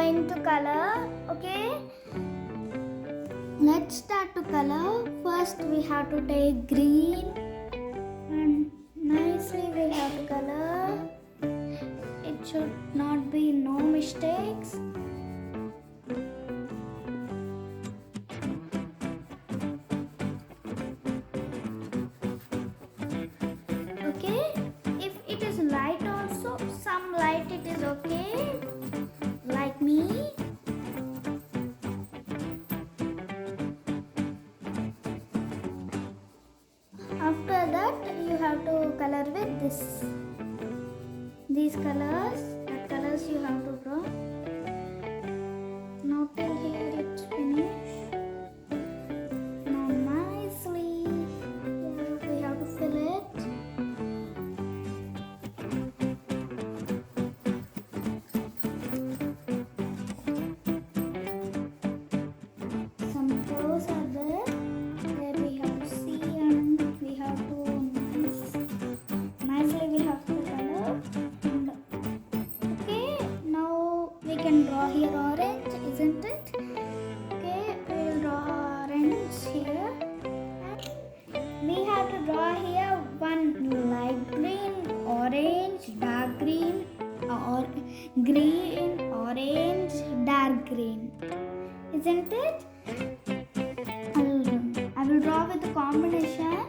going to color. Okay, let's start to color. First we have to take green and nicely we have to color. It should not be no mistakes. Okay, if it is light also, some light it is okay, like me. After that you have to color with these colors. The colors you have to draw. Now till here it's finished. Now nicely we have to fill it. Some curves are there where we have to see and we have to nicely we have to color. And okay, now we can draw here orange, isn't it? Okay, we will draw orange here. And we have to draw here one light green, orange, dark green, or green, orange, dark green, isn't it? I will draw with the combination.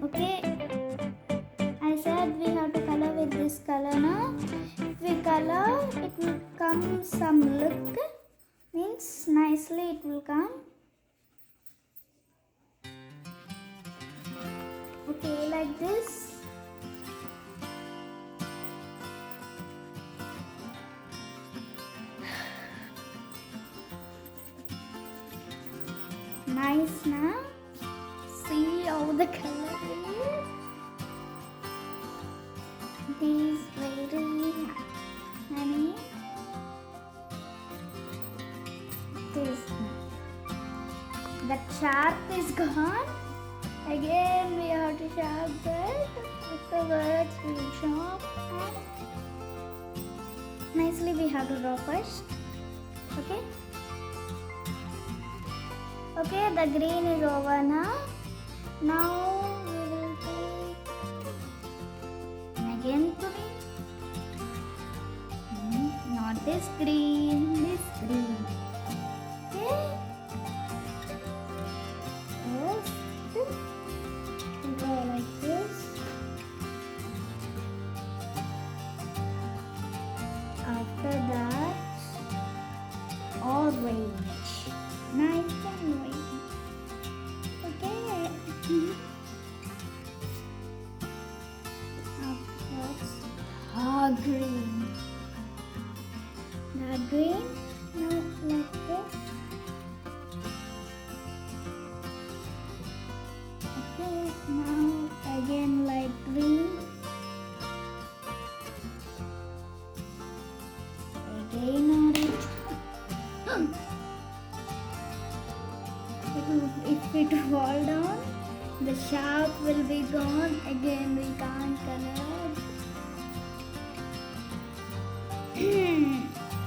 Okay, I said we have to color with this color now. If we color, it will come some look, means nicely it will come. Okay, like this. Nice now. See how the color is. These very honey. This. The sharp is gone. Again we have to sharp that. Afterwards we will sharp and nicely we have to draw first. Okay. Okay, the green is over now. Now we will take again green. Not this green, this green. Okay. First, we go like this. After that, orange. Nice and white. Okay. Afterwards, green. Dark green. Now like this. Okay. Now again light green. Again orange. If it fall down, the sharp will be gone. Again, we can't color.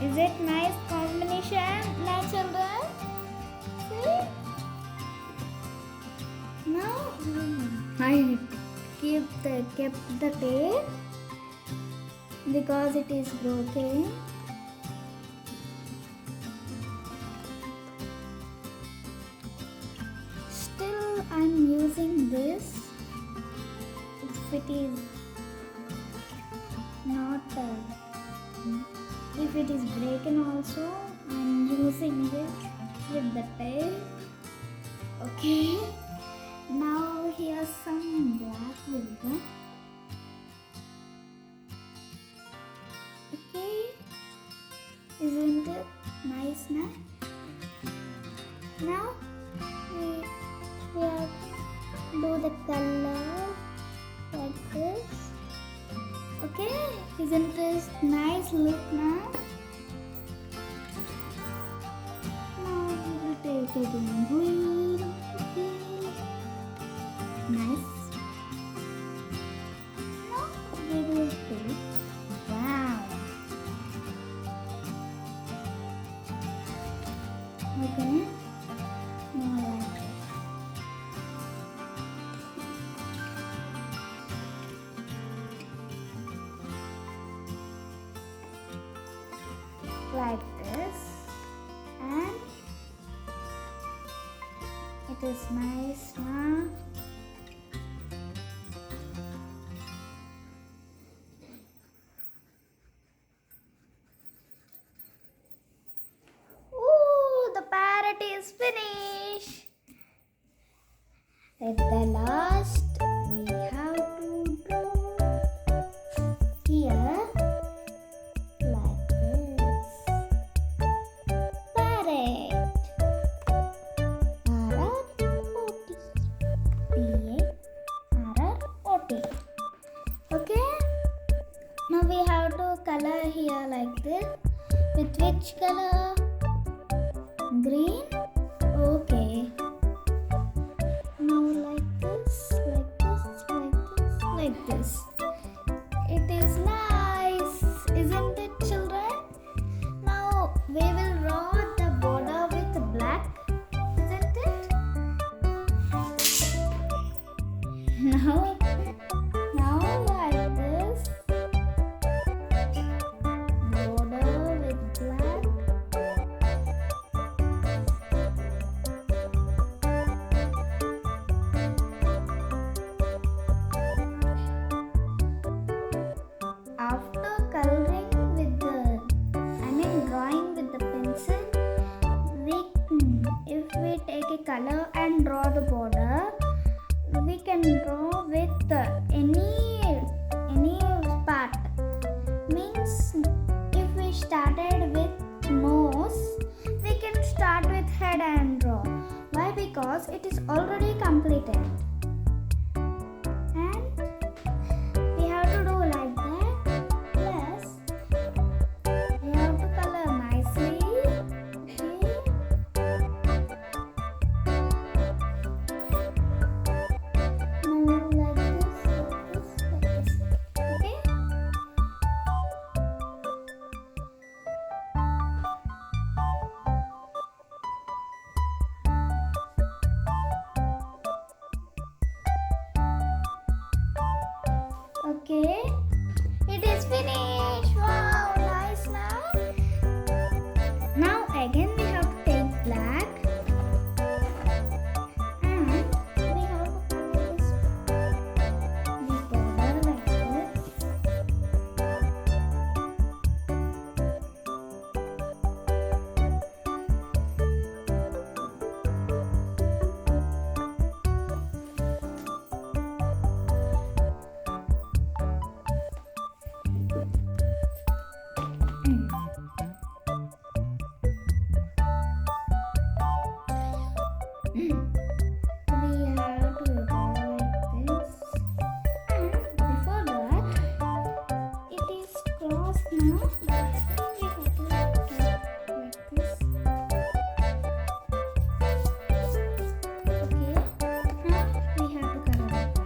Is it nice combination, my children? See? Now I kept the tape because it is broken. I'm using this. If it is not, if it is broken also, I'm using this with the tape. Okay. Now here's some black will go. Okay. Isn't it nice now? Now we have do the color like this. Okay, isn't this nice look now? Now we will take it in green. Okay. Nice. Now we will take, wow. like this, and it is nice now. Ooh, the parrot is finished. At the last, we have to draw here like this. Parrot. Parrot-O-T. Parrot-O-T. Okay. Now we have to color here like this. With which color? Green. Okay. Now like this, like this, like this, like this. It is nice, isn't it, children? Now we will draw the border with black, isn't it? Now like this. Border with black. After coloring with drawing with the pencil, if we take a color and draw the border, we can draw with any part. Means if we started with nose, we can start with head and draw. Why? Because it is already completed. And we have to do like that. Plus, we have to color nicely. Okay. Now like this, like this. Okay. Okay, it is finished. Wow, nice now. Now again we have to take black and we have to color this border like this. We have to draw like this, and before that, it is crossed now. We have to draw like this. Okay, now we have to color it.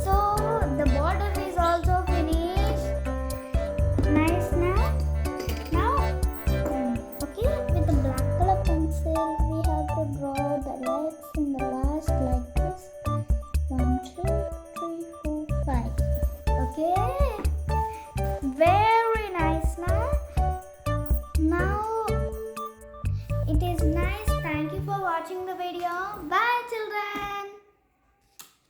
So the border is also finished. Nice now. Okay, with the black color pencil, we have to draw the legs in the last like this. 1, 2.